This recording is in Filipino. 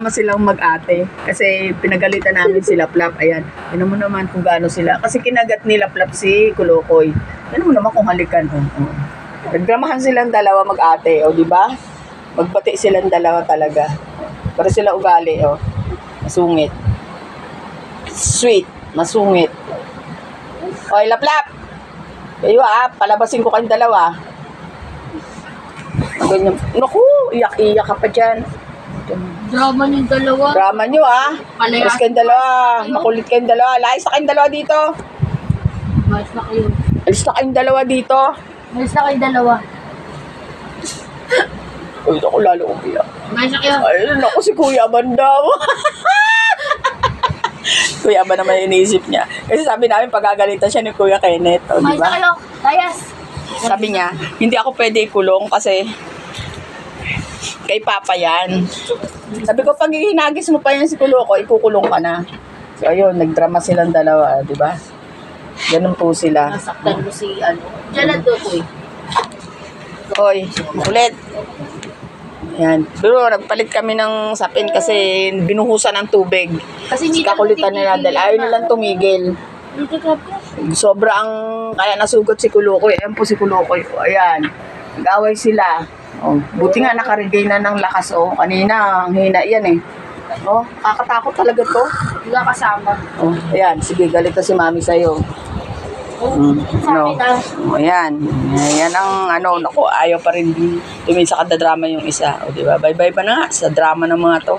silang mag-ate kasi pinagalitan namin sila Plap. Ayan, yun mo naman kung gaano sila kasi kinagat nila Plap si Kulukoy. Ano mo naman kung halikan. Nagdramahan silang dalawa mag-ate, o di ba? Magbati silang dalawa talaga. Pero sila ugali, o. Masungit. Sweet, masungit. Oy, Laplap. Kayo palabasin ko kayong dalawa. Ganyan. Naku, iyak-iyak ka pa dyan. Drama niyong dalawa. Drama nyo Alis kayong dalawa. Makulit kayong dalawa. Layas na kayong dalawa dito. Malis na kayo. Alis na kayong dalawa dito. Malis na kayo dalawa. Uy, ako lalo umiyak. Malis na kayo. Ay, naku si Kuya Aban daw. Kuya Aban naman iniisip niya. Kasi sabi namin pagagalitan siya ni Kuya Kenneth. O, Malis diba? na kayo. Layas. Sabi niya, hindi ako pwede ikulong kasi kay Papa yan. Sabi ko, pag hinagis mo pa yan si Kuloko, ikukulong ka na. So, ayun, nagdrama silang dalawa, di ba? Ganun po sila. Nasaktan mo si Jalad do ko eh. Hoy, makulit. Yan. Pero nagpalit kami ng sapin kasi binuhusan ng tubig. Kasi hindi Kakulitan nila dahil ayaw nilang tumigil. Sobrang kaya nasugot si Kulukoy. Ayan po si Kulukoy. Ayan. Nag-away sila. Oh, buti nga nakaregay na ng lakas. Oh, kanina, ang hina yan eh. Oh, kakatakot talaga to. Wala kasama. Oh, ayan. Sige, galit na si Mami sa'yo. No. Oh, ayan. Ayan ang naku, ayaw pa rin tumingin sa kadadrama yung isa. O, di ba? Bye-bye pa na nga sa drama ng mga to.